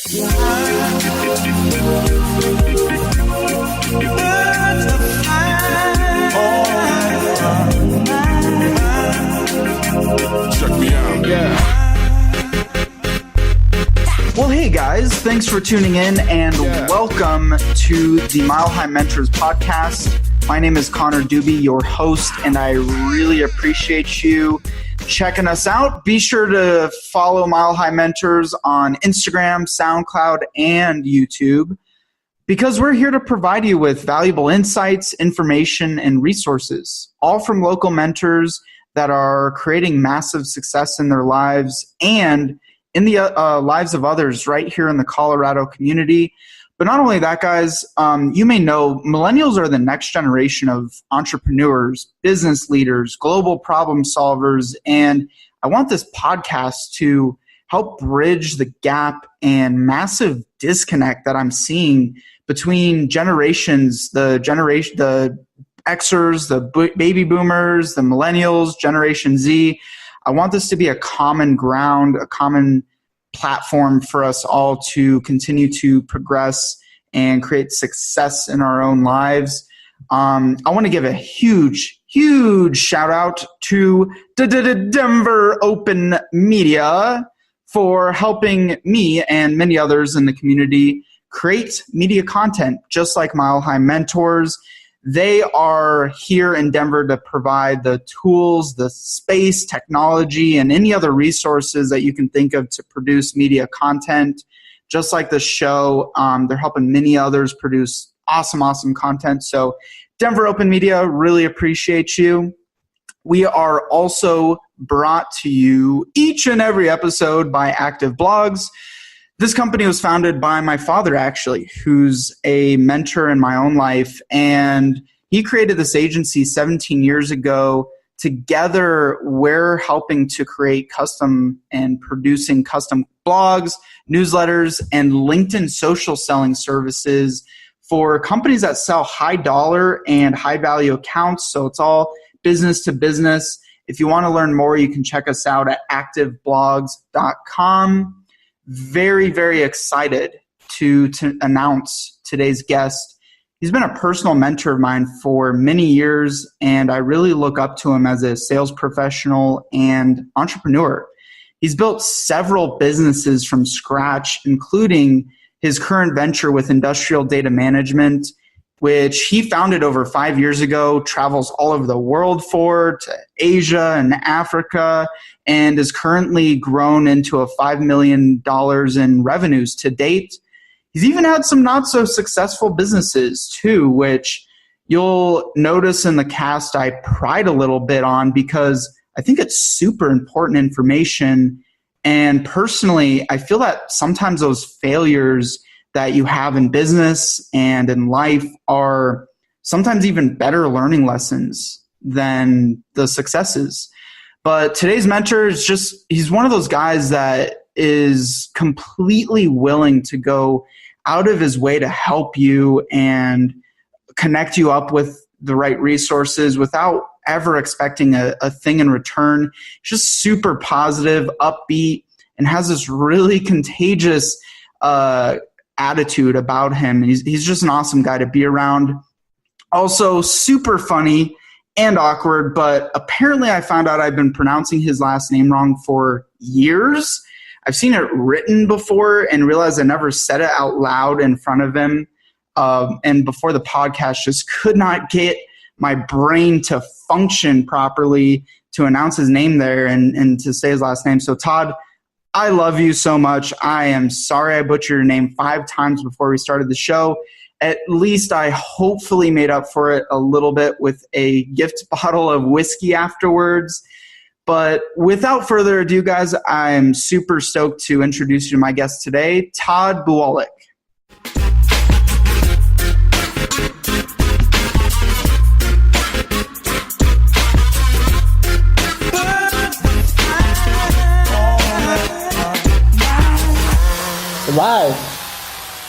Check me out. Yeah. Well, hey guys, thanks for tuning in and welcome to the Mile High Mentors podcast. My name is Connor Doobie, your host, and I really appreciate you checking us out. Be sure to follow Mile High Mentors on Instagram, SoundCloud, and YouTube because we're here to provide you with valuable insights, information, and resources, all from local mentors that are creating massive success in their lives and in the lives of others right here in the Colorado community. But not only that, guys, you may know millennials are the next generation of entrepreneurs, business leaders, global problem solvers, and I want this podcast to help bridge the gap and massive disconnect that I'm seeing between generations, the Xers, the baby boomers, the millennials, Generation Z. I want this to be a common ground, a common platform for us all to continue to progress and create success in our own lives. I want to give a huge shout out to Denver Open Media for helping me and many others in the community create media content just like Mile High Mentors. They are here in Denver to provide the tools, the space, technology, and any other resources that you can think of to produce media content. Just like the show, they're helping many others produce awesome content. So Denver Open Media, really appreciate you. We are also brought to you each and every episode by Active Blogs. This company was founded by my father, actually, who's a mentor in my own life. And he created this agency 17 years ago. Together, we're helping to create custom and producing custom blogs, newsletters, and LinkedIn social selling services for companies that sell high dollar and high value accounts. So it's all business to business. If you want to learn more, you can check us out at activeblogs.com. Very excited to announce today's guest. He's been a personal mentor of mine for many years, and I really look up to him as a sales professional and entrepreneur. He's built several businesses from scratch, including his current venture with Industrial Data Management, which he founded over 5 years ago, travels all over the world to Asia and Africa, and is currently grown into a $5 million in revenues to date. He's even had some not so successful businesses too, which you'll notice in the cast I pride a little bit on because I think it's super important information. And personally, I feel that sometimes those failures that you have in business and in life are sometimes even better learning lessons than the successes. But today's mentor is he's one of those guys that is completely willing to go out of his way to help you and connect you up with the right resources without ever expecting a thing in return. He's just super positive, upbeat, and has this really contagious attitude about him. He's just an awesome guy to be around. Also super funny and awkward, but apparently I found out I've been pronouncing his last name wrong for years. I've seen it written before and realized I never said it out loud in front of him. And before the podcast, just could not get my brain to function properly to announce his name there and to say his last name. So Todd, I love you so much. I am sorry I butchered your name 5 times before we started the show. At least I hopefully made up for it a little bit with a gift bottle of whiskey afterwards. But without further ado, guys, I'm super stoked to introduce you to my guest today, Todd Bowolick. Live.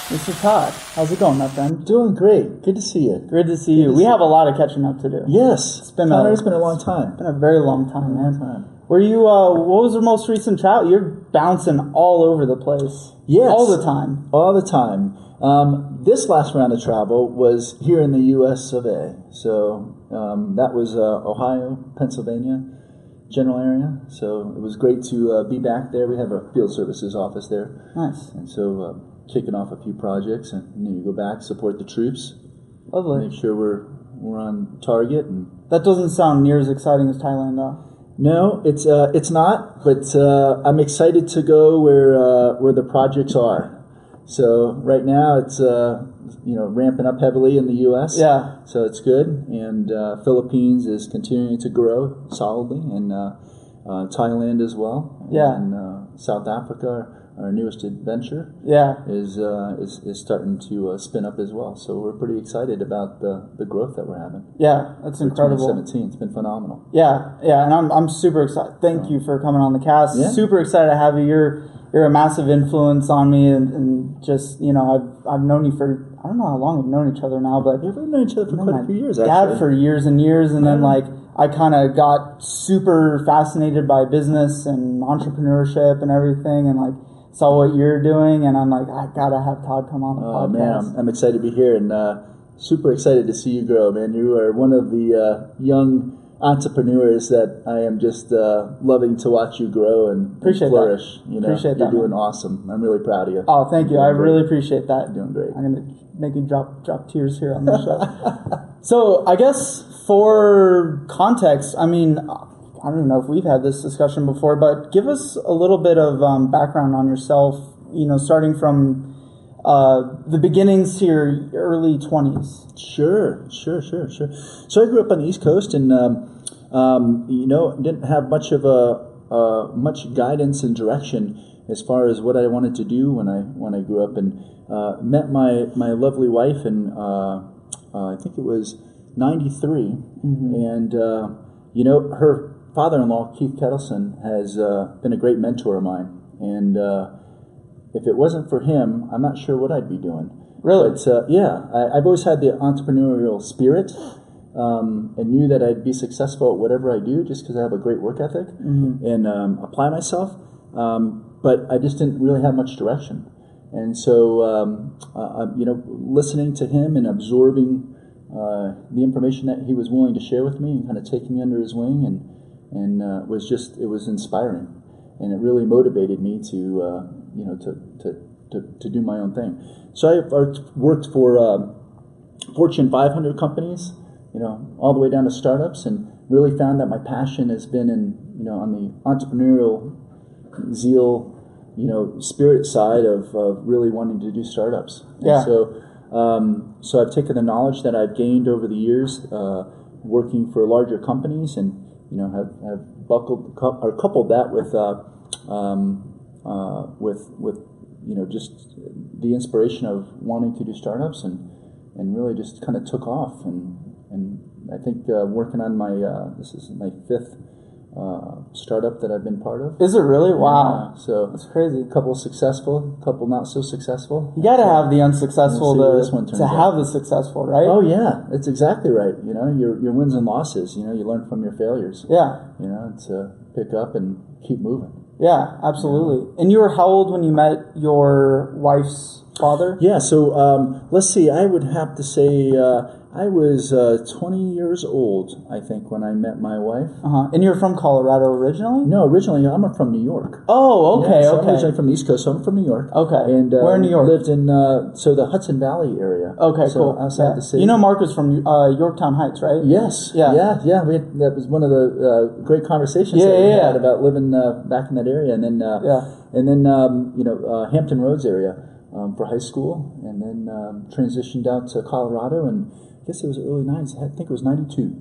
This is Todd. How's it going, my friend? Doing great. Good to see you. Good to see you. We have a lot of catching up to do. Yes. It's been a long time. It's been a very long time, man. Were you? What was the most recent travel? You're bouncing all over the place. Yes, all the time. All the time. This last round of travel was here in the U.S. of A. So that was Ohio, Pennsylvania general area. So it was great to be back there. We have a field services office there. Nice. And so kicking off a few projects, and then you go back, support the troops. Lovely. Make sure we're on target. And that doesn't sound near as exciting as Thailand, though. No, it's not. But I'm excited to go where the projects are. So right now it's ramping up heavily in the U.S. Yeah. So it's good, and Philippines is continuing to grow solidly, and Thailand as well. Yeah. And South Africa, our newest adventure, is starting to spin up as well. So we're pretty excited about the growth that we're having. Yeah, that's incredible. 2017, it's been phenomenal. Yeah, and I'm super excited. Thank you for coming on the cast. Yeah. Super excited to have you. You're a massive influence on me, and just I've known you for, I don't know how long we've known each other now, but we've known each other for quite a few years. Actually, dad for years and years, and then I kind of got super fascinated by business and entrepreneurship and everything, and saw what you're doing, and I'm like, I gotta have Todd come on the podcast. Man, I'm excited to be here, and super excited to see you grow, man. You are one of the young entrepreneurs that I am just loving to watch you grow and flourish. That. Appreciate you're that, doing man. Awesome. I'm really proud of you. Oh, thank you. I really appreciate that. You're doing great. I'm gonna make you drop tears here on the show. So I guess for context, I mean, I don't even know if we've had this discussion before, but give us a little bit of background on yourself. Starting from the beginnings to your early 20s. Sure. So I grew up on the East Coast, and didn't have much of much guidance and direction as far as what I wanted to do when I grew up, and met my lovely wife, and I think it was '93, and her father-in-law Keith Kettleson has been a great mentor of mine, and if it wasn't for him, I'm not sure what I'd be doing. Really? But I've always had the entrepreneurial spirit, and knew that I'd be successful at whatever I do just because I have a great work ethic and apply myself. But I just didn't really have much direction. And so, listening to him and absorbing the information that he was willing to share with me and kind of taking me under his wing, and it was inspiring. And it really motivated me to do my own thing. So I worked for Fortune 500 companies, all the way down to startups, and really found that my passion has been on the entrepreneurial zeal, spirit side of really wanting to do startups. Yeah. And so I've taken the knowledge that I've gained over the years, working for larger companies, and have coupled that with just the inspiration of wanting to do startups, and really just kind of took off, and I think working on this is my fifth startup that I've been part of. Is it really? Wow. So that's crazy. A couple successful, a couple not so successful. You got to have the unsuccessful to have the successful, right? Oh yeah, that's exactly right. Your wins and losses. You learn from your failures. Yeah. To pick up and keep moving. Yeah, absolutely. And you were how old when you met your wife's father? Yeah, so let's see. I would have to say I was 20 years old, I think, when I met my wife. And you're from Colorado originally? No, originally I'm from New York. Oh, okay, so okay. I'm originally from the East Coast, so I'm from New York. Okay. And where in New York? Lived in the Hudson Valley area. Okay, so cool. Outside the city. Mark was from Yorktown Heights, right? Yes. Yeah. Yeah. That was one of the great conversations that we had about living back in that area, and then Hampton Roads area for high school, and then transitioned out to Colorado, and I guess it was early 90s. I think it was 92.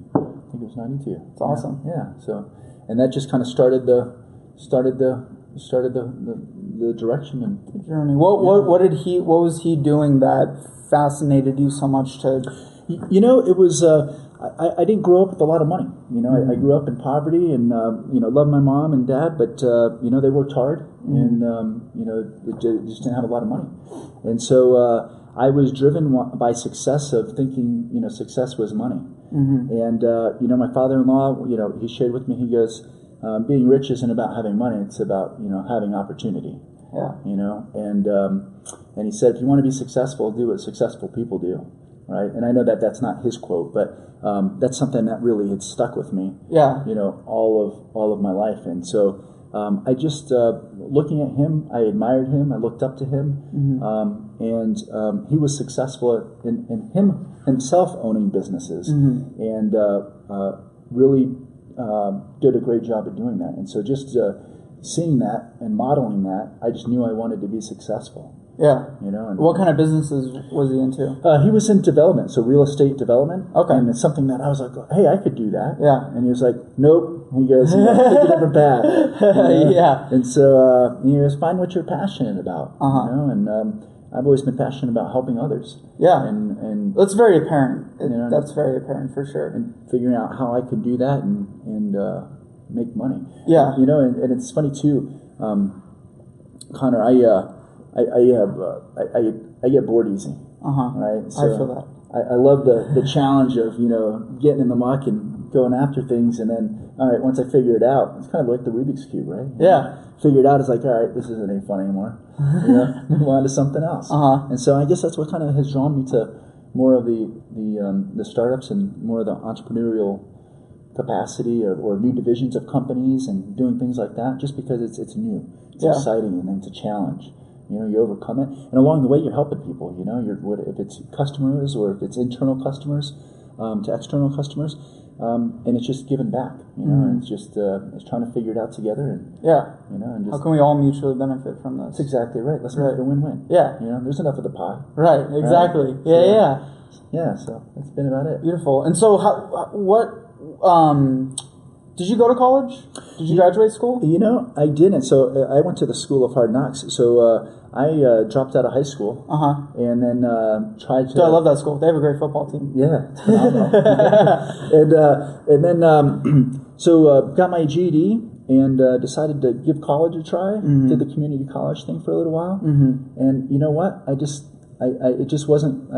It's awesome. Yeah. So, and that just kind of started the direction and the journey. What was he doing that fascinated you so much to? It was. I didn't grow up with a lot of money. I grew up in poverty, and loved my mom and dad, but they worked hard, and they just didn't have a lot of money, and so I was driven by success, of thinking success was money, and my father-in-law, he shared with me, he goes, being rich isn't about having money. It's about, having opportunity. Yeah. And he said, if you want to be successful, do what successful people do, right? And I know that that's not his quote, but that's something that really had stuck with me. Yeah. All of my life. And so I just looking at him, I admired him. I looked up to him, and he was successful in himself owning businesses, and really did a great job at doing that. And so just seeing that and modeling that, I just knew I wanted to be successful. Yeah. And what kind of businesses was he into? He was in development, so real estate development. Okay. And it's something that I was like, hey, I could do that. Yeah. And he was like, nope. He goes, take it over back. Yeah. And so he goes, find what you're passionate about. And I've always been passionate about helping others. Yeah. And that's very apparent. That's very apparent for sure. And figuring out how I could do that and make money. Yeah. And it's funny too, Connor. I get bored easy. Right. So I feel that. I love the challenge of getting in the muck and going after things, and then all right, once I figure it out, it's kind of like the Rubik's Cube, right? Yeah. Figure it out. It's like, all right, this isn't any fun anymore. Move on to something else. And so I guess that's what kind of has drawn me to more of the startups and more of the entrepreneurial capacity or new divisions of companies and doing things like that, just because it's new, it's exciting, and it's a challenge. You overcome it, and along the way, you're helping people. If it's customers or if it's internal customers to external customers, and it's just giving back. And it's just it's trying to figure it out together. And and just, how can we all mutually benefit from this? That's exactly right. Let's make it a win-win. Yeah, there's enough of the pie. Right. Exactly. Right? Yeah. So that's been about it. Beautiful. And so, did you go to college? Did you graduate school? I didn't. So I went to the School of Hard Knocks. So I dropped out of high school. And then tried to. Dude, I love that school. They have a great football team. Yeah, phenomenal. and then got my GED and decided to give college a try. Did the community college thing for a little while. And you know what? I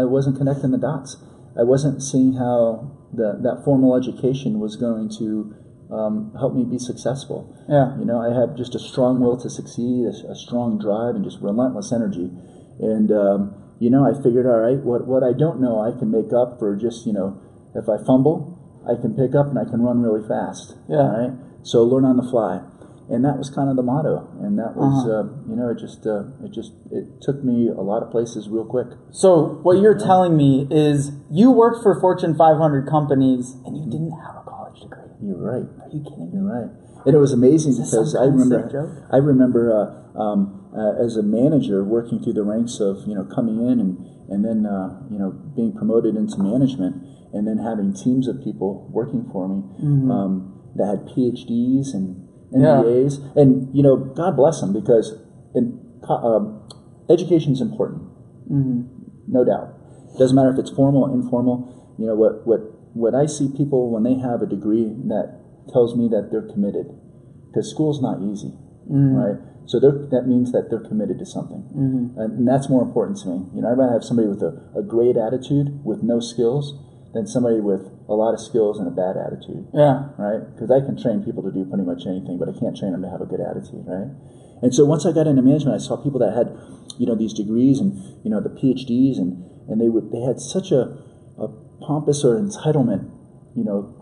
wasn't connecting the dots. I wasn't seeing how that formal education was going to help me be successful. Yeah. I have just a strong will to succeed, a strong drive, and just relentless energy. And I figured, all right, what I don't know, I can make up for. Just if I fumble, I can pick up and I can run really fast. Yeah. Right. So learn on the fly, and that was kind of the motto. And that was, it took me a lot of places real quick. So what you're telling me is you worked for Fortune 500 companies and you didn't have a college degree. You're right. Are you kidding me? You're right. And it was amazing because I remember as a manager working through the ranks of coming in and then being promoted into management, and then having teams of people working for me that had PhDs and MBAs, and God bless them, because education is important, no doubt. Doesn't matter if it's formal or informal. What I see people when they have a degree that tells me that they're committed, because school's not easy, right? So that means that they're committed to something, and that's more important to me. I'd rather have somebody with a great attitude with no skills than somebody with a lot of skills and a bad attitude. Yeah. Right? Because I can train people to do pretty much anything, but I can't train them to have a good attitude, right? And so once I got into management, I saw people that had, these degrees and, the PhDs, and they had such a pompous or entitlement,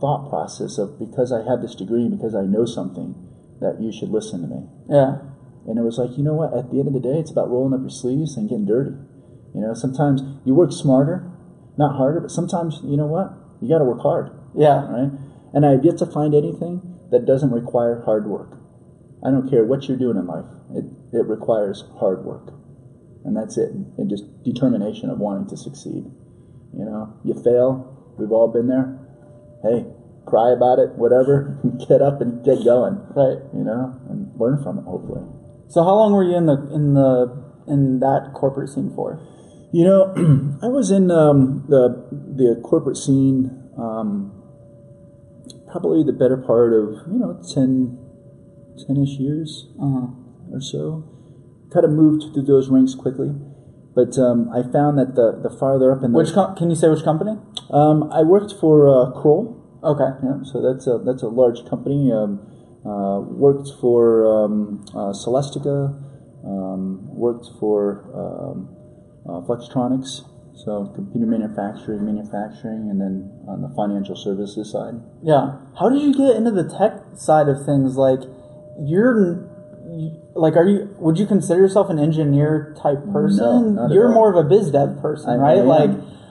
thought process of, because I have this degree and because I know something, that you should listen to me. Yeah. And it was like, what? At the end of the day, it's about rolling up your sleeves and getting dirty. Sometimes you work smarter, not harder, but sometimes, you got to work hard. Yeah. Right? And I have yet to find anything that doesn't require hard work. I don't care what you're doing in life. It requires hard work. And that's it. And just determination of wanting to succeed. You fail. We've all been there. Hey, cry about it, whatever. Get up and get going. Right. And learn from it, hopefully. So how long were you in that corporate scene for? I was in the corporate scene probably the better part of 10-ish years or so. Kind of moved through those ranks quickly, but I found that the farther up in the can you say which company? I worked for Kroll. Okay. Yeah, so that's a large company. worked for Celestica, worked for Flextronics, so computer manufacturing, and then on the financial services side. Yeah. How did you get into the tech side of things? Like, would you consider yourself an engineer type person? No, not at You're all. more of a biz dev person, right?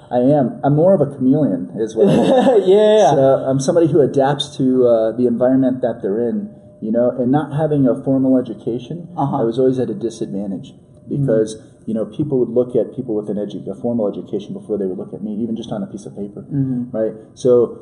I am. I'm more of a chameleon, is what I am. Yeah. So I'm somebody who adapts to the environment that they're in, and not having a formal education, I was always at a disadvantage because, people would look at people with a formal education before they would look at me, even just on a piece of paper, right? So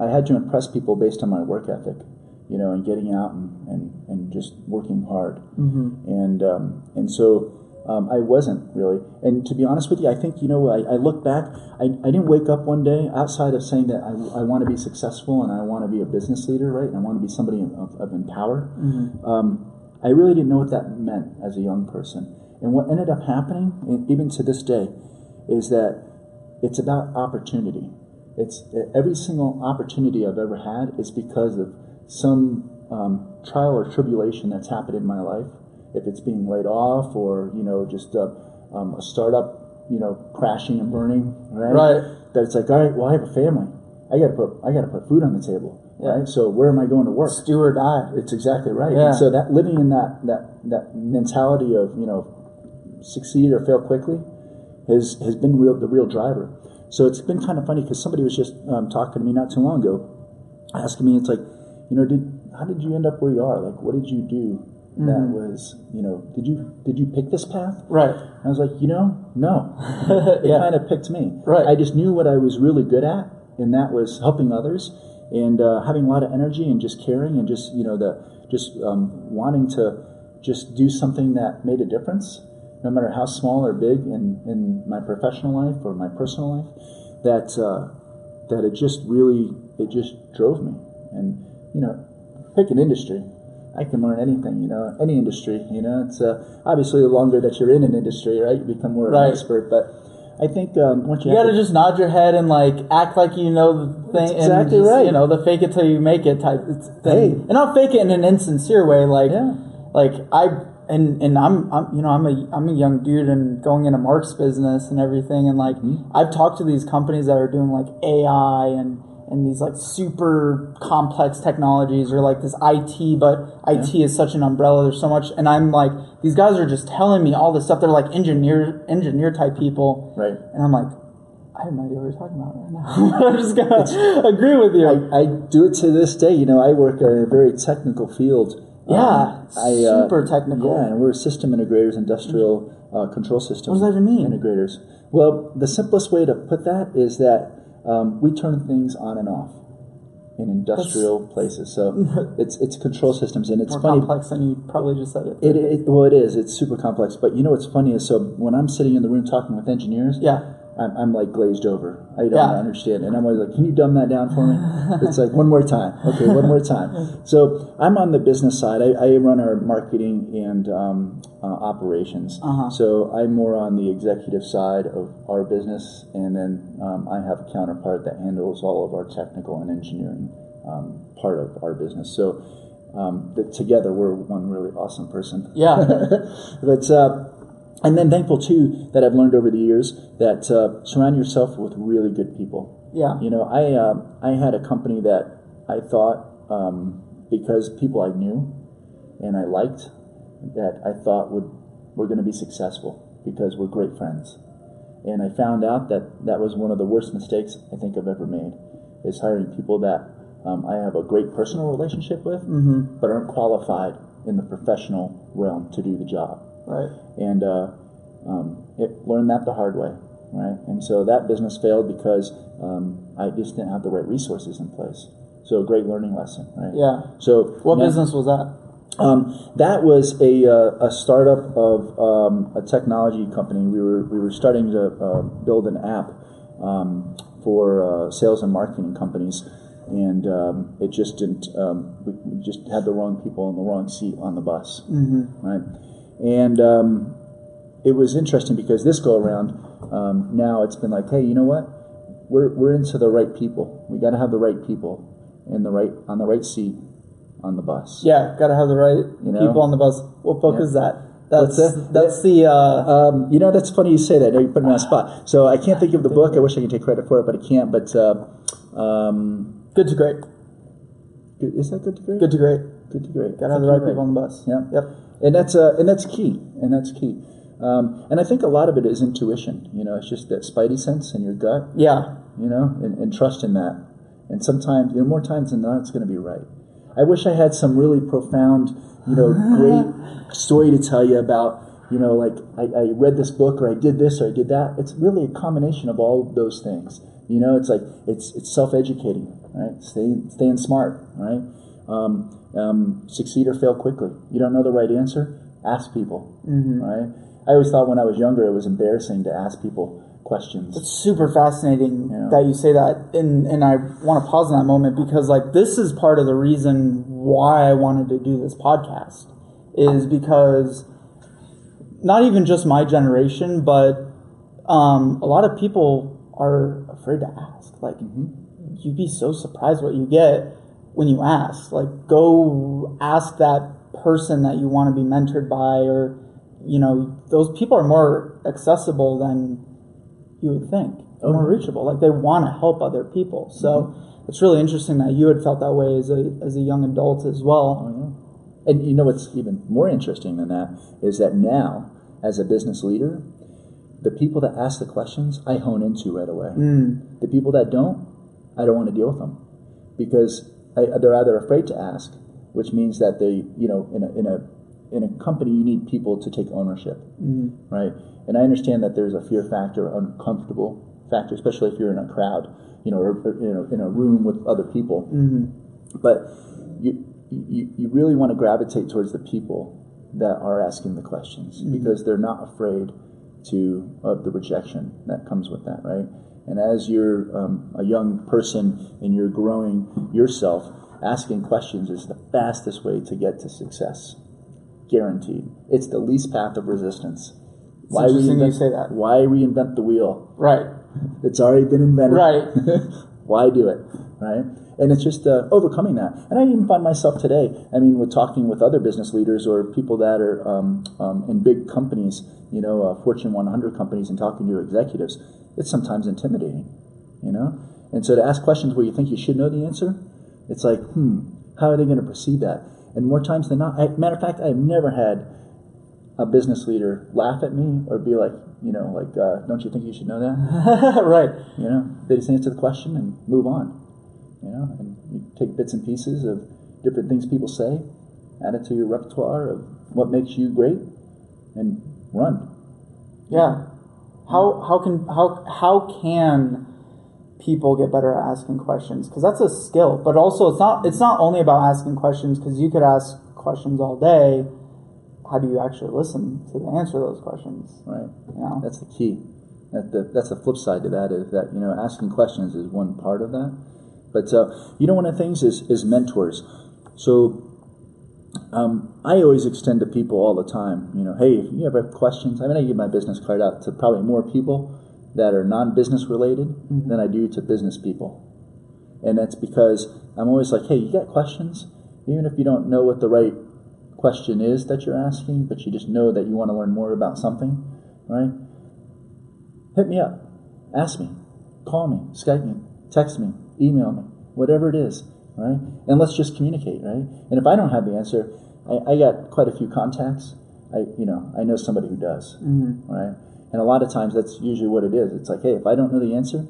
I had to impress people based on my work ethic, and getting out and just working hard. And so I wasn't really. And to be honest with you, I think, I look back, I didn't wake up one day outside of saying that I want to be successful and I want to be a business leader, right? And I want to be somebody of empower. I really didn't know what that meant as a young person. And what ended up happening, even to this day, is that it's about opportunity. It's every single opportunity I've ever had is because of some trial or tribulation that's happened in my life. If it's being laid off or, just a startup, crashing and burning, right? That it's like, all right, well, I have a family. I got to put food on the table, right? So where am I going to work? Do or die. It's exactly right. Yeah. And so that living in that mentality of, succeed or fail quickly has been the real driver. So it's been kind of funny because somebody was just talking to me not too long ago, asking me, it's like, how did you end up where you are? Like, what did you do that was, did you pick this path? Right. And I was like, no. It kind of picked me. Right. I just knew what I was really good at, and that was helping others and having a lot of energy and just caring and just, wanting to just do something that made a difference, no matter how small or big in my professional life or my personal life, that it just drove me. And, pick an industry. I can learn anything, any industry, it's obviously the longer that you're in an industry, right, you become more of an expert, but I think once you gotta just nod your head and act like you know the thing. That's exactly and just, right. The fake it till you make it type thing. Hey. And not fake it in an insincere way, I'm a young dude and going into Mark's business and everything, and I've talked to these companies that are doing AI and these super complex technologies or this IT, but IT is such an umbrella. There's so much, and I'm these guys are just telling me all this stuff. They're engineer type people, right? And I'm I have no idea what you're talking about right now. I'm just gonna agree with you. I do it to this day. I work in a very technical field. Super technical. Yeah, and we're system integrators, industrial control system. What does that even mean? Integrators. Well, the simplest way to put that is that we turn things on and off in industrial places. So it's control systems, and it's more funny. Complex than you probably just said it. It is. It's super complex. But what's funny is, so when I'm sitting in the room talking with engineers, I'm glazed over. I don't understand. And I'm always like, can you dumb that down for me? It's like, one more time. Okay, one more time. So I'm on the business side. I run our marketing and operations. So I'm more on the executive side of our business. And then I have a counterpart that handles all of our technical and engineering part of our business. So together we're one really awesome person. Yeah. But and then thankful too that I've learned over the years that surround yourself with really good people. Yeah. I had a company that I thought because people I knew and I liked that I thought were going to be successful because we're great friends. And I found out that was one of the worst mistakes I think I've ever made, is hiring people that I have a great personal relationship with, but aren't qualified in the professional realm to do the job. Right. And learned that the hard way, right? And so that business failed because I just didn't have the right resources in place. So a great learning lesson, right? Yeah. So what business was that? That was a startup of a technology company. We were starting to build an app for sales and marketing companies, and it just didn't. We just had the wrong people in the wrong seat on the bus, right? And it was interesting because this go around, now it's been like, hey, you know what? We're into the right people. We got to have the right people on the right seat on the bus. Yeah, got to have the right people on the bus. What book is that? That's the. That's funny you say that. Now you're putting me on the spot. So I can't think of the book. I wish I could take credit for it, but I can't. But Good to Great. Is that Good to Great? Good to Great. Good to Great. Got to have the right people on the bus. Yeah. Yep. And that's key. And that's key. And I think a lot of it is intuition. It's just that spidey sense in your gut. Yeah. And trust in that. And sometimes, more times than not, it's going to be right. I wish I had some really profound, great story to tell you about, like I read this book or I did this or I did that. It's really a combination of all of those things. It's like it's self-educating, right? Staying smart, right? Succeed or fail quickly. You don't know the right answer? Ask people, right? I always thought when I was younger it was embarrassing to ask people questions. It's super fascinating that you say that, and I want to pause in that moment because this is part of the reason why I wanted to do this podcast is because not even just my generation, but a lot of people are afraid to ask. You'd be so surprised what you get when you ask. Go ask that person that you want to be mentored by, or those people are more accessible than you would think. They're more reachable. They want to help other people. So it's really interesting that you had felt that way as a young adult as well. Oh, yeah. And what's even more interesting than that is that now, as a business leader, the people that ask the questions, I hone into right away. The people that don't, I don't want to deal with them because they're either afraid to ask, which means that they, in a company, you need people to take ownership, right? And I understand that there's a fear factor, uncomfortable factor, especially if you're in a crowd, or in a room with other people. But you really want to gravitate towards the people that are asking the questions because they're not afraid of the rejection that comes with that, right? And as you're a young person and you're growing yourself, asking questions is the fastest way to get to success. Guaranteed. It's the least path of resistance. Why you say that. Why reinvent the wheel? Right. It's already been invented. Right. Why do it? Right? And it's just overcoming that. And I even find myself today, with talking with other business leaders or people that are in big companies, Fortune 100 companies, and talking to executives, it's sometimes intimidating, And so to ask questions where you think you should know the answer, it's like, how are they going to perceive that? And more times than not, matter of fact, I've never had a business leader laugh at me or be like, don't you think you should know that? Right. They just answer the question and move on. And you take bits and pieces of different things people say, add it to your repertoire of what makes you great, and run. Yeah. How can people get better at asking questions? Because that's a skill, but also it's not only about asking questions, because you could ask questions all day. How do you actually listen to answer those questions? Right. That's the key. That's the flip side to that is that asking questions is one part of that, but one of the things is mentors. So I always extend to people all the time. Hey, if you ever have questions, I give my business card out to probably more people that are non-business related than I do to business people. And that's because I'm always like, hey, you got questions? Even if you don't know what the right question is that you're asking, but you just know that you want to learn more about something, right? Hit me up. Ask me. Call me. Skype me. Text me. Email me. Whatever it is, right? And let's just communicate, right? And if I don't have the answer, I got quite a few contacts. I know somebody who does, right? And a lot of times that's usually what it is. It's like, hey, if I don't know the answer,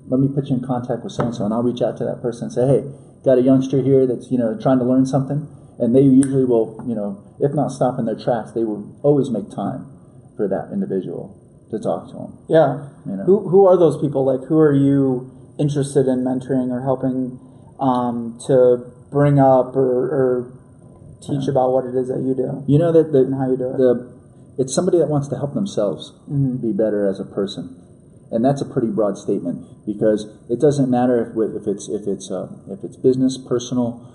let me put you in contact with so-and-so, and I'll reach out to that person and say, hey, got a youngster here that's, trying to learn something. And they usually will, if not stop in their tracks, they will always make time for that individual to talk to them. Yeah. Who are those people? Who are you interested in mentoring or helping to bring up or teach about what it is that you do? And how you do it. It's somebody that wants to help themselves be better as a person, and that's a pretty broad statement because it doesn't matter if it's business, personal,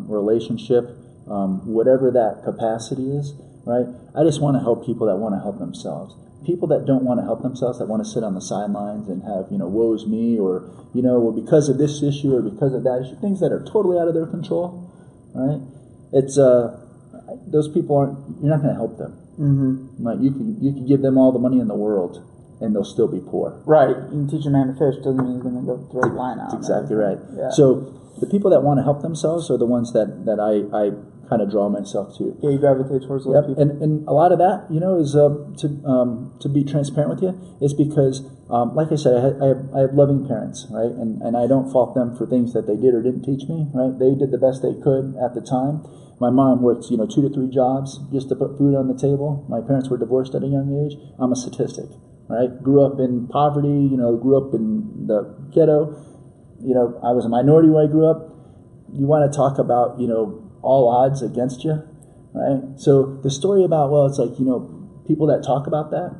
relationship, whatever that capacity is, right? I just want to help people that want to help themselves. People that don't want to help themselves, that want to sit on the sidelines and have woe's me, or well, because of this issue or because of that issue, things that are totally out of their control. right? It's those people aren't. You're not going to help them. Mm-hmm. Like you can give them all the money in the world, and they'll still be poor. Right. You can teach a man to fish, doesn't mean he's going to go throw a line out. That's exactly right. Yeah. So the people that want to help themselves are the ones that I kind of draw myself to. Yeah, you gravitate towards those people. And a lot of that, is to be transparent with you, is because, like I said, I have loving parents, right? And I don't fault them for things that they did or didn't teach me, right? They did the best they could at the time. My mom worked, 2 to 3 jobs just to put food on the table. My parents were divorced at a young age. I'm a statistic, right? Grew up in poverty, grew up in the ghetto. I was a minority where I grew up. You want to talk about, all odds against you, right? So the story about, it's like, people that talk about that,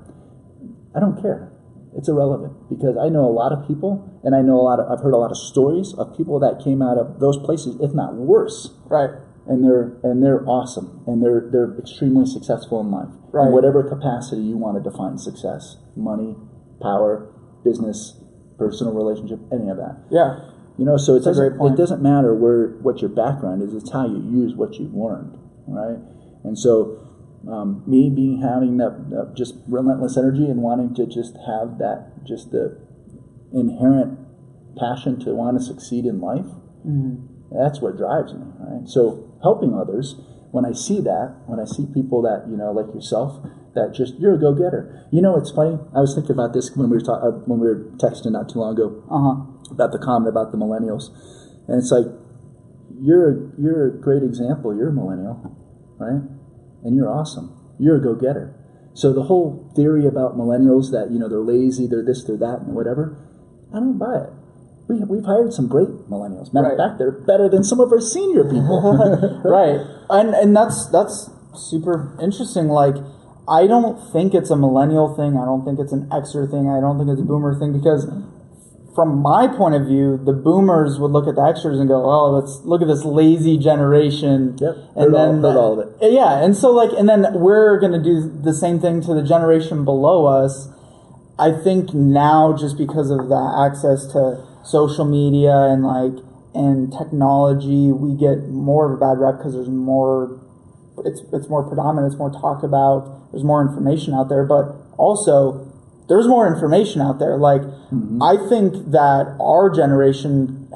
I don't care. It's irrelevant because I know a lot of people, and I've heard a lot of stories of people that came out of those places, if not worse. Right. And they're awesome, and they're extremely successful in life. Right. In whatever capacity you want to define success, money, power, business, personal relationship, any of that. Yeah. So it doesn't matter what your background is. It's how you use what you've learned, right? And so, having that just relentless energy and wanting to just have that, just the inherent passion to want to succeed in life, that's what drives me, right? So helping others, when I see people that, like yourself, that just, you're a go-getter. It's funny. I was thinking about this when we were texting not too long ago. About the comment about the millennials, and it's like you're a great example. You're a millennial, right? And you're awesome. You're a go-getter. So the whole theory about millennials that they're lazy, they're this, they're that, and whatever, I don't buy it. We've hired some great millennials. Matter of fact, they're better than some of our senior people. Right, and that's super interesting. Like, I don't think it's a millennial thing. I don't think it's an Xer thing. I don't think it's a boomer thing because. From my point of view, the boomers would look at the Xers and go, "Oh, let's look at this lazy generation." Yep, and heard all of it. Yeah, and so and then we're going to do the same thing to the generation below us. I think now, just because of the access to social media and technology, we get more of a bad rep because there's more. It's more predominant. It's more talked about. There's more information out there, but also. There's more information out there. I think that our generation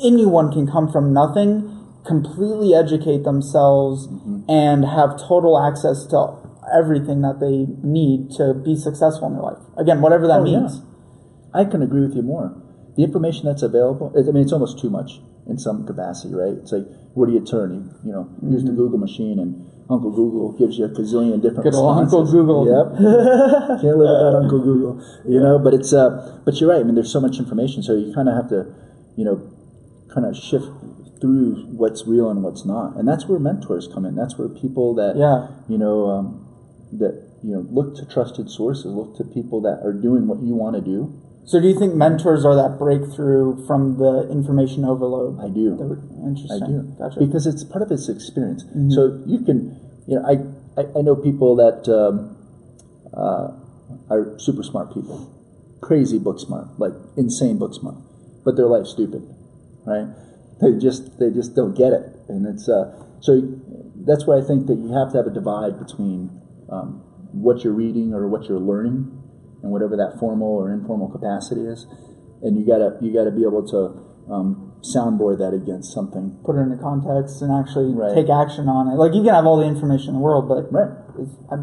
anyone can come from nothing, completely educate themselves, and have total access to everything that they need to be successful in their life. Again, whatever that means. Yeah. I can agree with you more. The information that's available, it's almost too much in some capacity, right? It's like, where do you turn? Use the Google machine and Uncle Google gives you a gazillion different Good old responses. Uncle Google. Yep. Can't live without Uncle Google. But it's but you're right. There's so much information, so you kind of have to, kind of shift through what's real and what's not, and that's where mentors come in. That's where people that look to trusted sources, look to people that are doing what you want to do. So do you think mentors are that breakthrough from the information overload? I do. Interesting. I do. Gotcha. Because it's part of its experience. So you can, I know people that are super smart people, crazy book smart, like insane book smart, but their life's stupid, right? They just don't get it, and it's so that's why I think that you have to have a divide between what you're reading or what you're learning. And whatever that formal or informal capacity is, and you gotta be able to soundboard that against something, put it into context, and actually take action on it. Like, you can have all the information in the world, but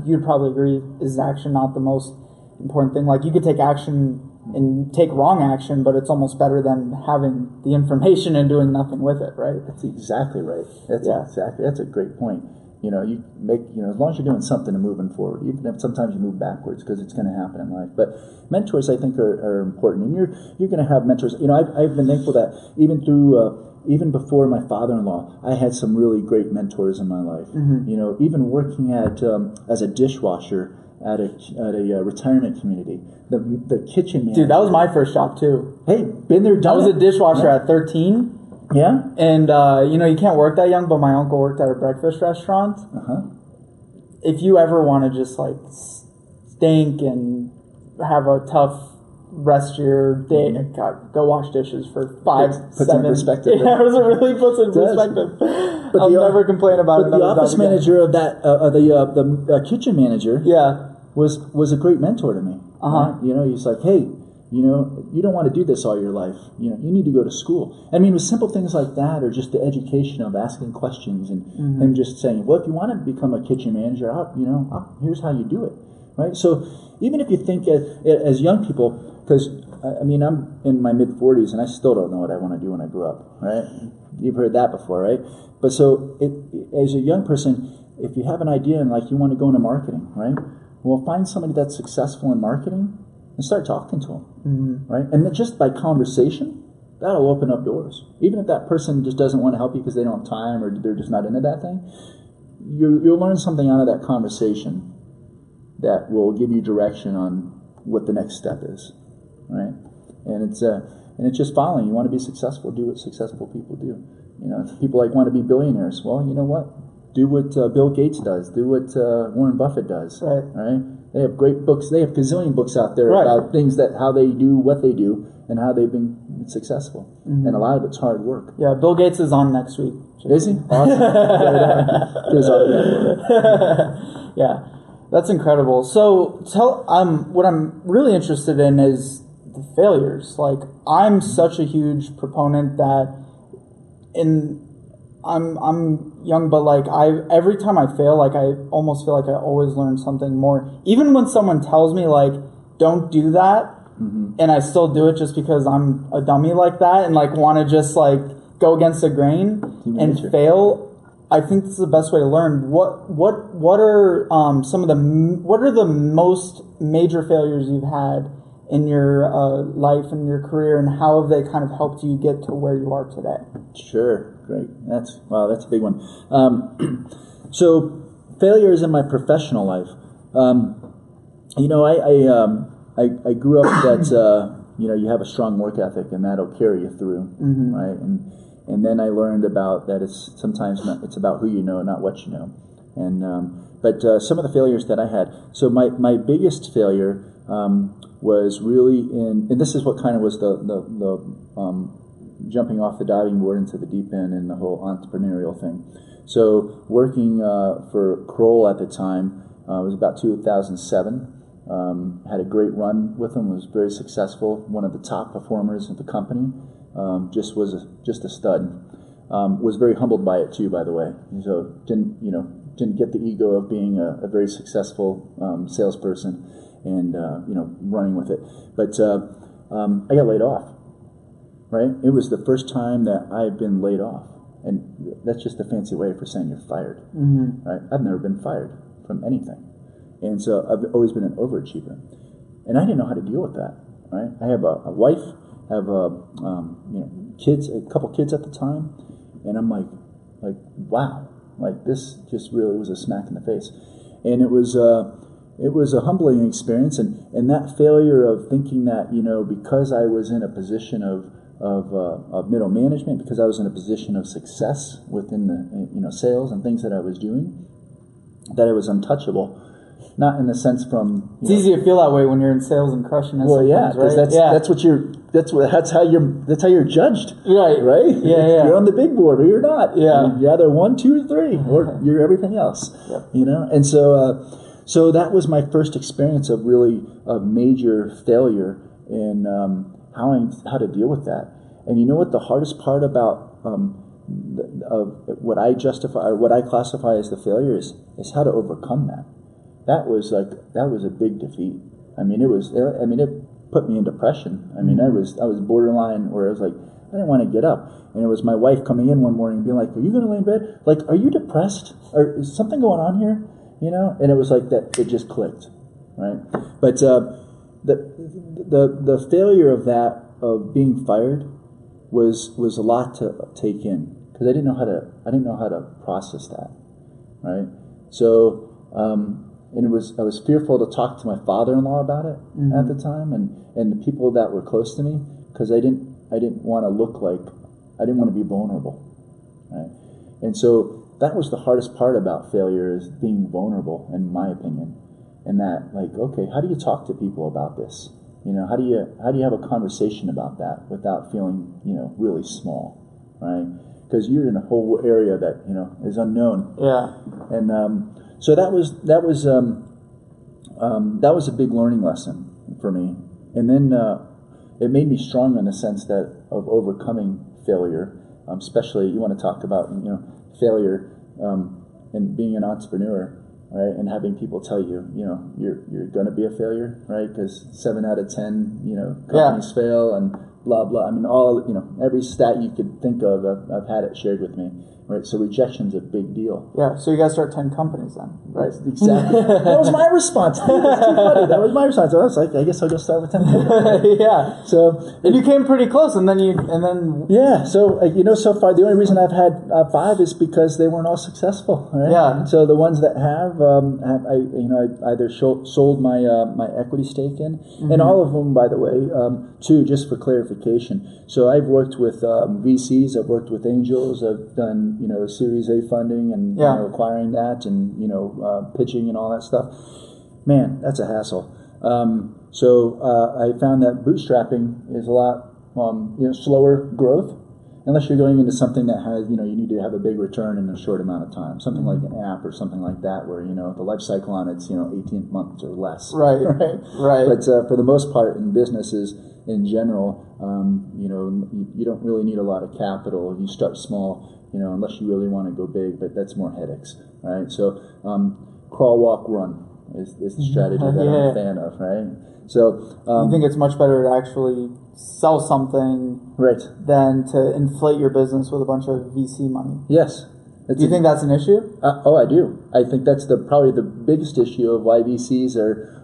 you'd probably agree, is action not the most important thing? Like, you could take action and take wrong action, but it's almost better than having the information and doing nothing with it, right? That's exactly right. That's a great point. You make, as long as you're doing something and moving forward, even if sometimes you move backwards because it's going to happen in life. But mentors, I think, are important, and you're going to have mentors. I've been thankful that even before my father-in-law, I had some really great mentors in my life. Even working as a dishwasher at a retirement community, the kitchen manager. Dude, that was my first job too. Hey, been there, done I was it. a dishwasher at 13. Yeah? And, you can't work that young, but my uncle worked at a breakfast restaurant. If you ever want to just, stink and have a tough rest your day and go wash dishes for 5, Puts 7. in perspective. Yeah, it really puts in Does. perspective. But I'll the, never complain about it. But the office manager of that, the kitchen manager, was a great mentor to me. Right? You know, he's like, hey, you know, you don't want to do this all your life. You know, you need to go to school. I mean, with simple things like that, or just the education of asking questions, and him just saying, well, if you want to become a kitchen manager, here's how you do it, right? So even if you think as young people, because I mean, I'm in my mid 40s and I still don't know what I want to do when I grow up, right? You've heard that before, right? But so as a young person, if you have an idea and like you want to go into marketing, right? Well, find somebody that's successful in marketing and start talking to them, right? And then just by conversation, that'll open up doors. Even if that person just doesn't want to help you because they don't have time or they're just not into that thing, you'll learn something out of that conversation that will give you direction on what the next step is, right? And it's just following. You want to be successful, do what successful people do. You know, if people like want to be billionaires. Well, you know what? Do what Bill Gates does. Do what Warren Buffett does. Right? They have great books. They have gazillion books out there about things how they do what they do and how they've been successful. And a lot of it's hard work. Yeah, Bill Gates is on next week. Is he? Awesome. Yeah, that's incredible. So what I'm really interested in is the failures. Like, I'm such a huge proponent that I'm young, but like every time I fail, like I almost feel like I always learn something more. Even when someone tells me like, don't do that, and I still do it just because I'm a dummy like that and like want to just like go against the grain and fail. I think this is the best way to learn. What are the most major failures you've had in your life and your career, and how have they kind of helped you get to where you are today? Sure, great. That's a big one. So failures in my professional life. You know, I grew up that you know, you have a strong work ethic and that'll carry you through, right? And then I learned about that it's about who you know, not what you know. And but some of the failures that I had. So my biggest failure was really and this is what kind of was the jumping off the diving board into the deep end and the whole entrepreneurial thing. So working for Kroll at the time, it was about 2007. Had a great run with them, was very successful, one of the top performers of the company, just a stud. Was very humbled by it too, by the way. So didn't get the ego of being a very successful salesperson and running with it. But I got laid off. Right? It was the first time that I've been laid off, and that's just a fancy way for saying you're fired. Right? I've never been fired from anything, and so I've always been an overachiever, and I didn't know how to deal with that. Right? I have a wife, have kids, a couple kids at the time, and I'm like wow, like this just really was a smack in the face, and it was a humbling experience, and that failure of thinking that because I was in a position of middle management, because I was in a position of success within the sales and things that I was doing, that I was untouchable. Not in the sense from it's easy to feel that way when you're in sales and crushing it. Well, yeah, because right? that's how you're judged, right? Yeah. You're on the big board, or you're not. Yeah, you're either 1, 2, or 3, or you're everything else. Yep. And so that was my first experience of really a major failure in how to deal with that. And you know what the hardest part about of what I justify or what I classify as the failure is how to overcome that. That was a big defeat. I mean, it put me in depression. I mean, I was borderline where I was like, I didn't want to get up. And it was my wife coming in one morning and being like, "Are you going to lay in bed? Like, are you depressed? Or is something going on here?" And it was like that. It just clicked, right? But the failure of being fired was a lot to take in, because I didn't know how to process that, right? So and I was fearful to talk to my father-in-law about it at the time, and the people that were close to me, because I didn't want to I didn't want to be vulnerable, right? And so that was the hardest part about failure, is being vulnerable, in my opinion. And that, like, okay, how do you talk to people about this? You know, how do you have a conversation about that without feeling, you know, really small, right? Because you're in a whole area that, you know, is unknown. Yeah. And so that was a big learning lesson for me. And then it made me strong in the sense that of overcoming failure, especially you want to talk about, you know, failure and being an entrepreneur, right? And having people tell you, you know, you're going to be a failure, right? Because 7 out of 10, you know, companies fail and blah blah. I mean, all, you know, every stat you could think of, I've had it shared with me, right? So rejection's a big deal. Yeah. So you guys start 10 companies then, right? Exactly. That was my response. That's too funny. That was my response. I was like, I guess I'll go start with 10 companies. Yeah. So and you came pretty close, and then yeah. So you know, so far the only reason I've had 5 is because they weren't all successful. Right? Yeah. So the ones that have I either sold my my equity stake in, and all of them, by the way, too, just for clarification. So I've worked with VCs, I've worked with angels, I've done, you know, Series A funding and you know, acquiring that, and you know, pitching and all that stuff. Man, that's a hassle. So I found that bootstrapping is a lot you know, slower growth, unless you're going into something that has, you know, you need to have a big return in a short amount of time. Something like an app or something like that, where, you know, the life cycle on it's, you know, 18 months or less. Right. But for the most part, in businesses in general, you know, you don't really need a lot of capital. You start small, you know, unless you really want to go big, but that's more headaches, right? So crawl, walk, run is the strategy that I'm a fan of, right? So you think it's much better to actually sell something than to inflate your business with a bunch of VC money? Yes. Do you think that's an issue? I do. I think that's probably the biggest issue of why VCs are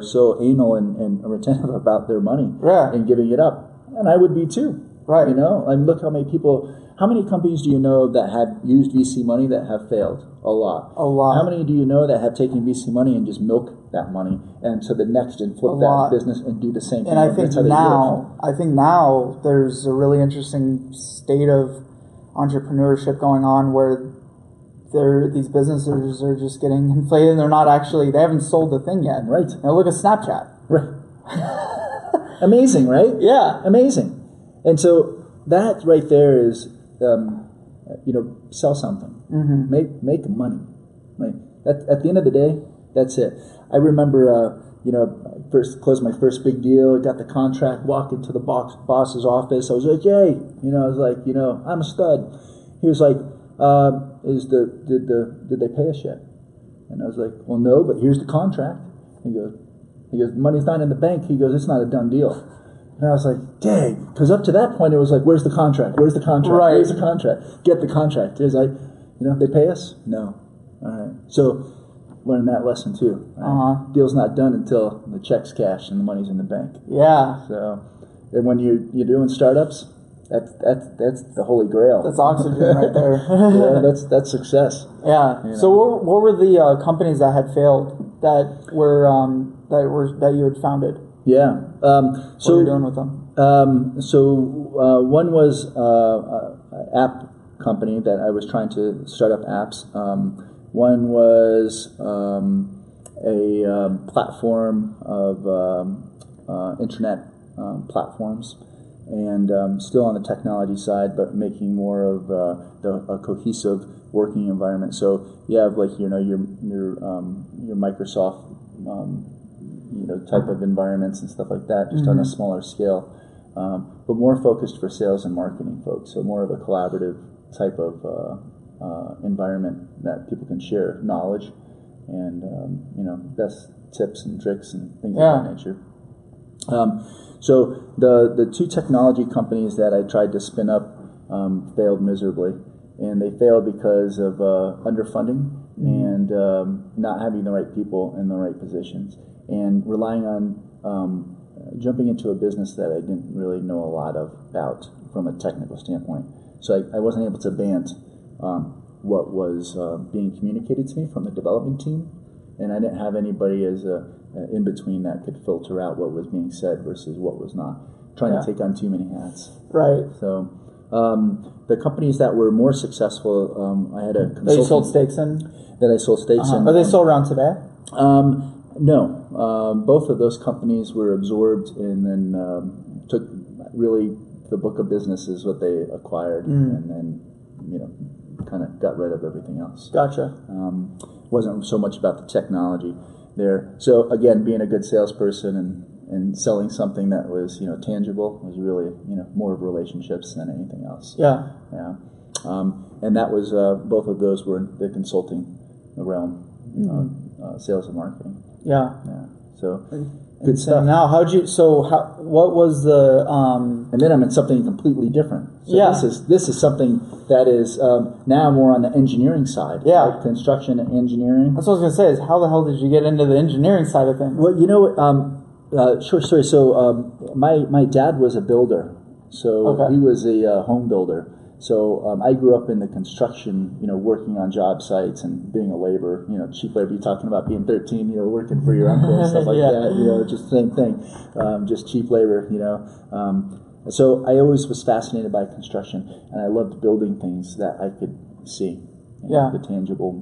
so anal and retentive about their money and giving it up. And I would be too. Right. You know, I mean, look how many companies do you know that have used VC money that have failed? A lot. How many do you know that have taken VC money and just milk that money and to the next and flip that business and do the same thing? And I think now there's a really interesting state of entrepreneurship going on where these businesses are just getting inflated and they haven't sold the thing yet. Right. Now look at Snapchat. Right. Amazing, right? Yeah. Amazing. And so that right there is, you know, sell something. Make money. Right? At the end of the day, that's it. I remember, you know, first closed my first big deal, got the contract, walked into the boss's office. I was like, yay. You know, I was like, you know, I'm a stud. He was like, did they pay us yet? And I was like, well, no, but here's the contract. He goes, the money's not in the bank. He goes, it's not a done deal. And I was like, dang, because up to that point it was like, where's the contract? Where's the contract? Right. Where's the contract? Get the contract. It was like, you know, they pay us? No. All right. So learn that lesson too. Right? Deal's not done until the check's cashed and the money's in the bank. Yeah. So, and when you're doing startups, that's the holy grail. That's oxygen right there. Yeah, that's success. Yeah. You know? So what were the companies that had failed that you had founded? Yeah. What were you doing with them? One was an app company that I was trying to start up apps. One was a platform of internet platforms, and still on the technology side, but making more of a cohesive working environment. So you have, like, you know, your Microsoft you know, type of environments and stuff like that, just on a smaller scale, but more focused for sales and marketing folks. So more of a collaborative type of environment that people can share knowledge and you know, best tips and tricks and things of that nature. So the 2 technology companies that I tried to spin up failed miserably, and they failed because of underfunding and not having the right people in the right positions, and relying on jumping into a business that I didn't really know a lot about from a technical standpoint. So I wasn't able to band what was being communicated to me from the development team, and I didn't have anybody as in between that could filter out what was being said versus what was not. Trying to take on too many hats. Right. So the companies that were more successful, I had a consultant. That you sold stakes in? That I sold stakes in. Are they still around today? No, both of those companies were absorbed and then took really the book of business is what they acquired, and then kind of got rid of everything else. Gotcha. Wasn't so much about the technology there. So again, being a good salesperson and selling something that was tangible was really more of relationships than anything else. Yeah. Yeah. And that was both of those were in the consulting realm, sales and marketing. Yeah. Yeah. So good stuff. Now, what was the? And then I'm in something completely different. So Yeah. This is something that is now more on the engineering side. Yeah. Right? Construction and engineering. That's what I was gonna say. Is how the hell did you get into the engineering side of things? Well, short story. So my dad was a builder. So Okay. he was a home builder. So I grew up in the construction, working on job sites and being a laborer, cheap labor. You're talking about being 13, working for your uncle and stuff like Yeah. that, just same thing, just cheap labor, So I always was fascinated by construction, and I loved building things that I could see, Yeah. the tangible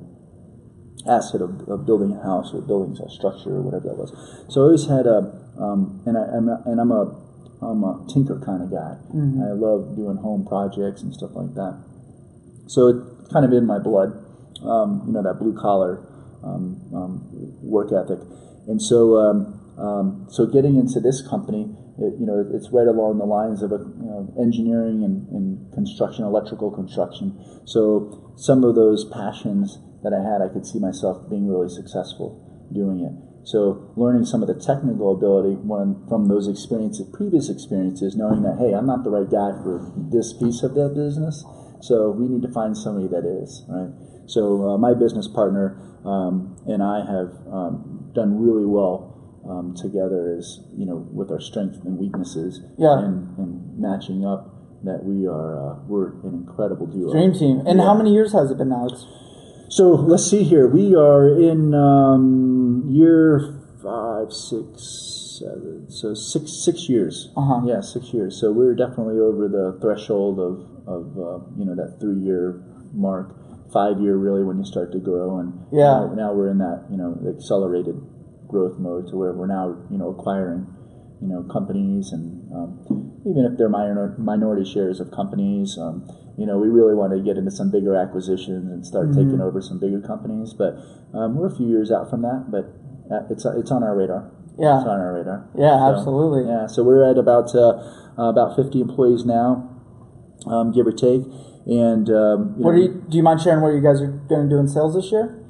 asset of building a house or building a structure or whatever that was. So I always had I'm a tinker kind of guy. Mm-hmm. I love doing home projects and stuff like that. So it's kind of in my blood, that blue collar work ethic. And so getting into this company, it's right along the lines of engineering and construction, electrical construction. So some of those passions that I had, I could see myself being really successful doing it. So learning some of the technical ability from those previous experiences, knowing that, hey, I'm not the right guy for this piece of the business, so we need to find somebody that is, right? So my business partner and I have done really well together with our strengths and weaknesses, and matching up, that we're an incredible duo. Dream team. And how many years has it been now? So let's see here. We are in year 5, 6, 7. So six years. Yeah, 6 years. So we're definitely over the threshold of that 3-year mark. 5-year really when you start to grow, and now we're in that accelerated growth mode to where we're now acquiring companies, and even if they're minority shares of companies, we really want to get into some bigger acquisitions and start taking over some bigger companies. But we're a few years out from that, but it's on our radar. Yeah, it's on our radar. Yeah, so, absolutely. Yeah, so we're at about 50 employees now, give or take. And do you mind sharing what you guys are going to do in sales this year?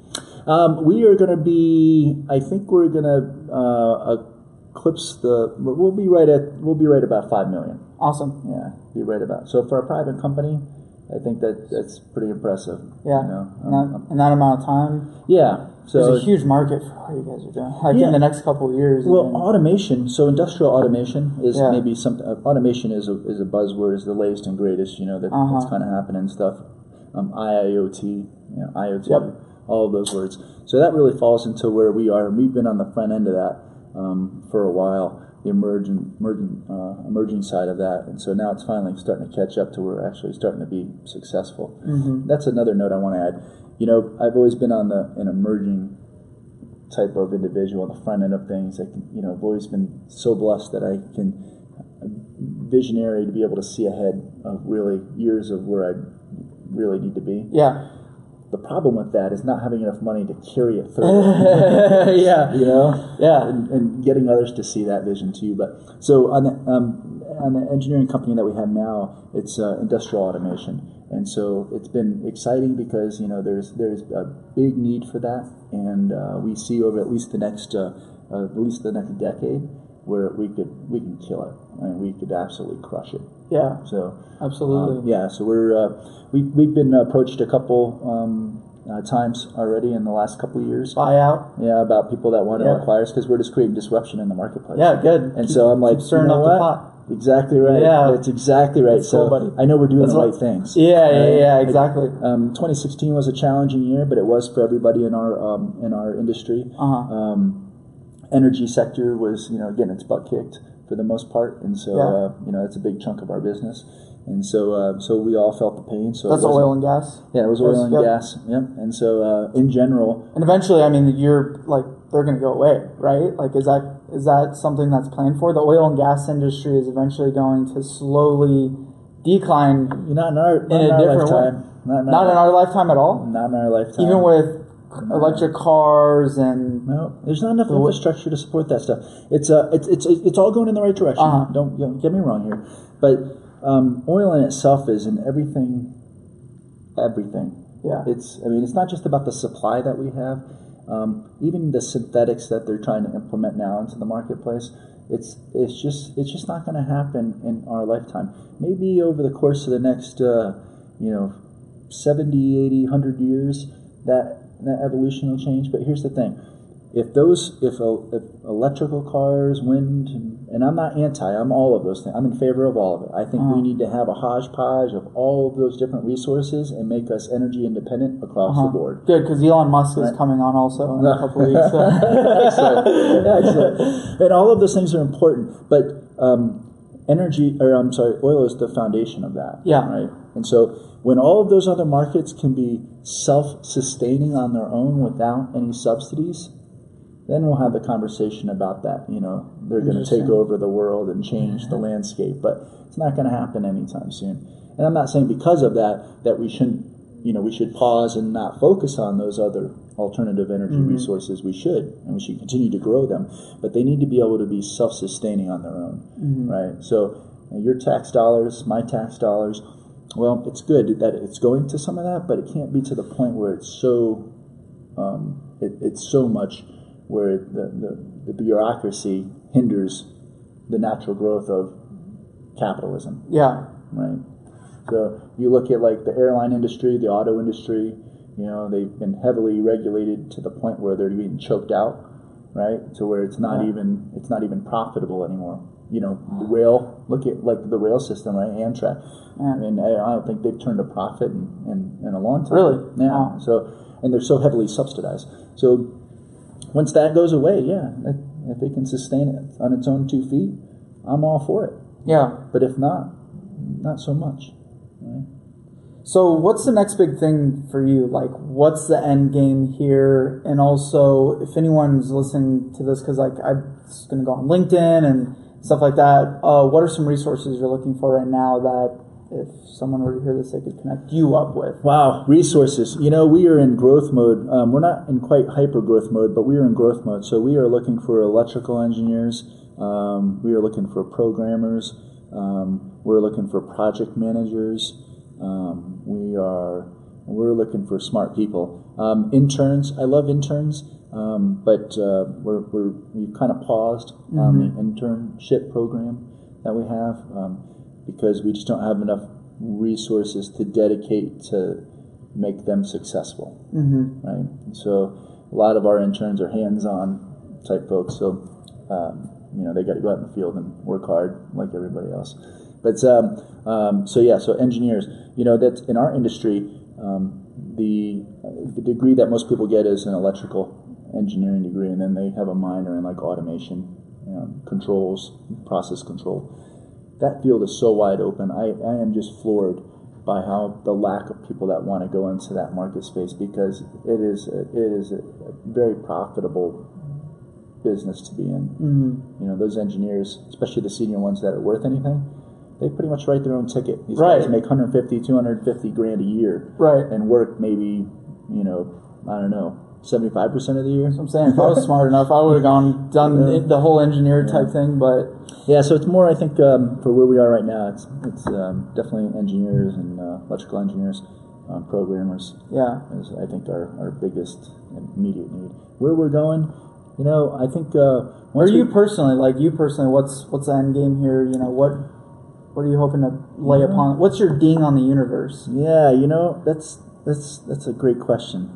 We are going to be. I think we're going to eclipse We'll be right about 5 million. Awesome. Yeah, be right about. So for a private company, I think that's pretty impressive. Yeah. In that amount of time. Yeah. So there's a huge market for what you guys are doing. In the next couple of years. Well, automation. So industrial automation is maybe something. Automation is a buzzword. Is the latest and greatest. That's kind of happening and stuff. IIoT. IoT. Yep. All of those words. So that really falls into where we are, and we've been on the front end of that for a while. The emerging side of that, and so now it's finally starting to catch up to where we're actually starting to be successful. Mm-hmm. That's another note I want to add. I've always been on an emerging type of individual on the front end of things. I've always been so blessed that I can visionary to be able to see ahead of really years of where I really need to be. Yeah. The problem with that is not having enough money to carry it through. Yeah. Yeah. And getting others to see that vision too. But so on the engineering company that we have now, it's industrial automation, and so it's been exciting because there's a big need for that, and we see over at least the next decade where we can kill it, and we could absolutely crush it. Yeah. So absolutely. So we've been approached a couple times already in the last couple of years. Buyout. Yeah, about people that want to acquire us because we're just creating disruption in the marketplace. Yeah, good. And so I'm like, stirring up the pot. Exactly right. Yeah, that's exactly right. That's cool, buddy. I know we're doing the right things. Yeah, exactly. 2016 was a challenging year, but it was for everybody in our industry. Energy sector was, again, it's butt kicked for the most part, and so that's a big chunk of our business, and so we all felt the pain. So that's oil and gas. Yeah, it was oil and gas. Yep. And so in general, and eventually, you're like they're going to go away, right? Like, is that something that's planned for? The oil and gas industry is eventually going to slowly decline. Not in our lifetime. Not in our lifetime at all. Not in our lifetime. Even with electric cars and no, there's not enough infrastructure to support that stuff. It's all going in the right direction. Don't get me wrong here, but oil in itself is in everything. Yeah. It's not just about the supply that we have. Even the synthetics that they're trying to implement now into the marketplace, it's just not going to happen in our lifetime. Maybe over the course of the next 70, 80, 100 years, that evolution will change. But here's the thing: if electrical cars, wind, and I'm not anti, I'm all of those things. I'm in favor of all of it. I think we need to have a hodgepodge of all of those different resources and make us energy independent across the board. Good, because Elon Musk is coming on also in a couple of weeks. So. Excellent. And all of those things are important, but oil is the foundation of that. Yeah. Right. And so when all of those other markets can be self-sustaining on their own without any subsidies, then we'll have the conversation about that. They're going to take over the world and change the landscape, but it's not going to happen anytime soon. And I'm not saying because of that we shouldn't, we should pause and not focus on those other alternative energy resources. We should, and we should continue to grow them, but they need to be able to be self-sustaining on their own, right? So your tax dollars, my tax dollars, well, it's good that it's going to some of that, but it can't be to the point where it's so it's so much where the bureaucracy hinders the natural growth of capitalism. Yeah. Right. So you look at like the airline industry, the auto industry, they've been heavily regulated to the point where they're being choked out, right? To where it's not even profitable anymore. The rail, look at like the rail system, right? Amtrak. Yeah. I mean, I don't think they've turned a profit in a long time. Really? Yeah. Wow. So, and they're so heavily subsidized. So once that goes away, if it can sustain it on its own 2 feet, I'm all for it. Yeah. But if not so much. Right? So what's the next big thing for you? Like, what's the end game here? And also, if anyone's listening to this, because like I'm just going to go on LinkedIn and stuff like that, what are some resources you're looking for right now that if someone were to hear this, they could connect you up with? Wow, resources. We are in growth mode. We're not in quite hyper growth mode, but we are in growth mode. So we are looking for electrical engineers. We are looking for programmers. We're looking for project managers. We're looking for smart people. Interns. I love interns, but we've kind of paused on the internship program that we have because we just don't have enough resources to dedicate to make them successful. Right. And so a lot of our interns are hands-on type folks. So they got to go out in the field and work hard like everybody else. But so engineers, that's in our industry. The degree that most people get is an electrical engineering degree, and then they have a minor in like automation, controls, process control. That field is so wide open. I am just floored by how the lack of people that want to go into that market space, because it is a very profitable business to be in. Those engineers, especially the senior ones that are worth anything, they pretty much write their own ticket. These guys make 150, 250 grand a year, and work maybe, 75% of the year. So I'm saying, if I was smart enough, I would have done the whole engineer type thing. But so it's more, I think, for where we are right now, it's definitely engineers and electrical engineers, programmers. Is I think our biggest immediate need. Where we're going, I think. Where you personally, what's the end game here? What are you hoping to lay upon? What's your ding on the universe? Yeah, that's a great question.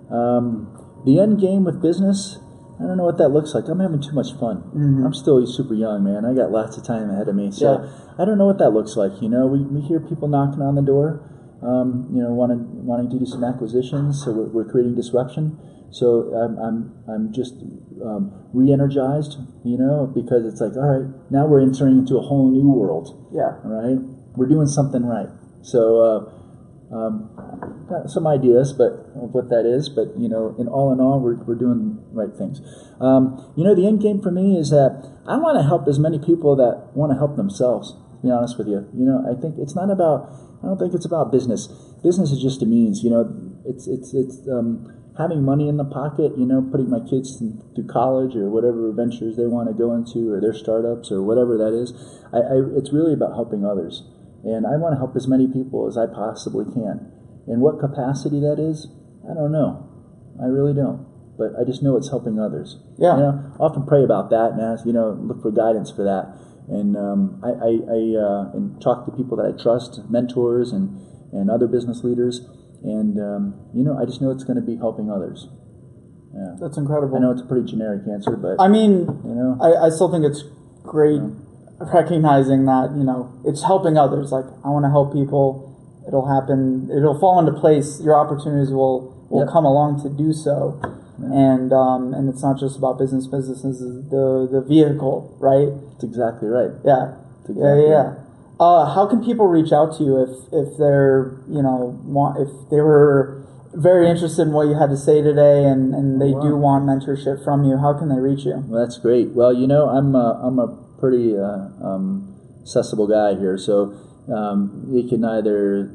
The end game with business, I don't know what that looks like. I'm having too much fun. I'm still super young, man. I got lots of time ahead of me, so I don't know what that looks like. We hear people knocking on the door, wanting to do some acquisitions. So we're creating disruption. So I'm just re-energized, because it's like, all right, now we're entering into a whole new world. Yeah. All right, we're doing something right. So got some ideas, but of what that is. But in all, we're doing right things. The end game for me is that I want to help as many people that want to help themselves. To be honest with you, I think it's not about. I don't think it's about business. Business is just a means. It's having money in the pocket. Putting my kids through college or whatever ventures they want to go into, or their startups or whatever that is. It's really about helping others, and I want to help as many people as I possibly can. In what capacity that is, I don't know. I really don't. But I just know it's helping others. Yeah. I often pray about that and ask, look for guidance for that. And I talk to people that I trust, mentors and other business leaders. And, I just know it's going to be helping others. Yeah. That's incredible. I know it's a pretty generic answer, but... I mean, I still think it's great recognizing that, it's helping others. Like, I want to help people. It'll happen. It'll fall into place. Your opportunities will come along to do so. Yeah. And it's not just about business. Business is the vehicle, right? That's exactly right. Yeah. That's exactly right. How can people reach out to you if they're if they were very interested in what you had to say today and they do want mentorship from you? How can they reach you? Well, that's great. Well, I'm a pretty accessible guy here, so. They can either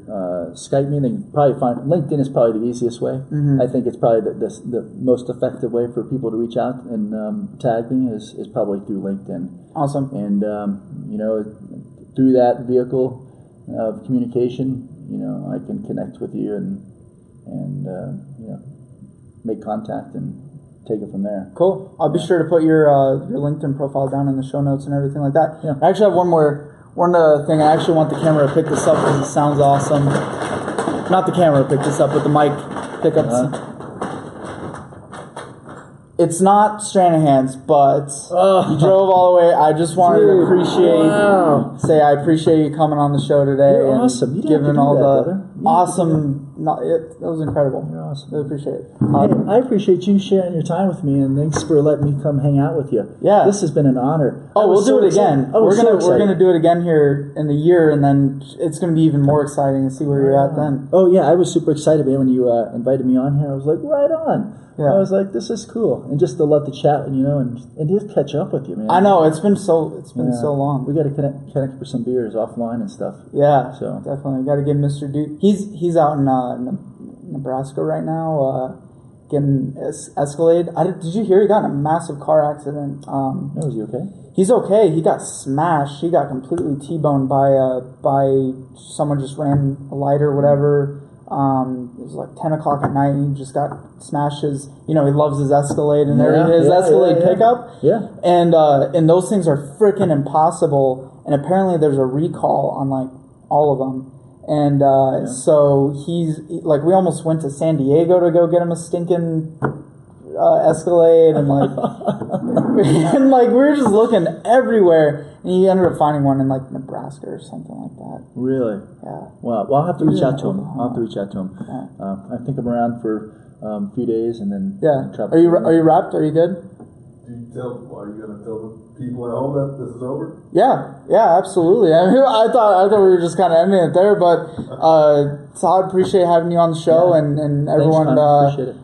Skype me. They can probably find LinkedIn is probably the easiest way. Mm-hmm. I think it's probably the most effective way for people to reach out and tag me is probably through LinkedIn. Awesome. And through that vehicle of communication, I can connect with you and make contact and take it from there. Cool. I'll be sure to put your LinkedIn profile down in the show notes and everything like that. Yeah. I actually have one thing. I actually want the camera to pick this up because it sounds awesome. Not the camera to pick this up, but the mic pickups. It's not Stranahan's, but you drove all the way. I just wanted to say I appreciate you coming on the show today. You're and awesome. You giving all the awesome. It was incredible. You're awesome. Really appreciate it. Hey, I appreciate you sharing your time with me, and thanks for letting me come hang out with you. Yeah, this has been an honor. Oh, we'll do it again. We're gonna do it again here in a year, and then it's gonna be even more exciting to see where you're at then. Oh yeah, I was super excited, man, when you invited me on here. I was like, right on. Yeah. I was like, this is cool, and just to let the chat, and just catch up with you, man. I know it's been so long. We got to connect for some beers offline and stuff. Yeah, so definitely got to get Mr. Duke. He's out in Nebraska right now, getting Escalade. Did you hear he got in a massive car accident? No, is he okay? He's okay. He got smashed. He got completely T-boned by someone just ran a light or whatever. It was like 10 o'clock at night, and he just got smashed. He loves his Escalade and his Escalade pickup. Yeah. And those things are freaking impossible. And apparently there's a recall on like all of them. And so he's like, we almost went to San Diego to go get him a stinking Escalade, and like, and like we were just looking everywhere, and he ended up finding one in like Nebraska or something like that. Really? Yeah. Well, I'll have to reach out to him. Yeah. I think I'm around for a few days, and then Are you wrapped? Are you good? Are you gonna tell the people at home that this is over? Yeah, absolutely. I thought we were just kind of ending it there, but Todd, appreciate having you on the show, and everyone. Thanks, appreciate it.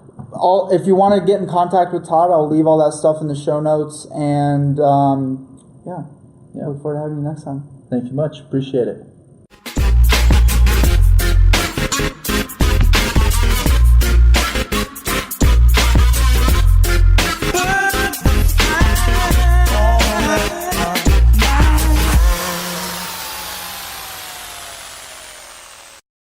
If you want to get in contact with Todd, I'll leave all that stuff in the show notes, and look forward to having you next time. Thank you much. Appreciate it.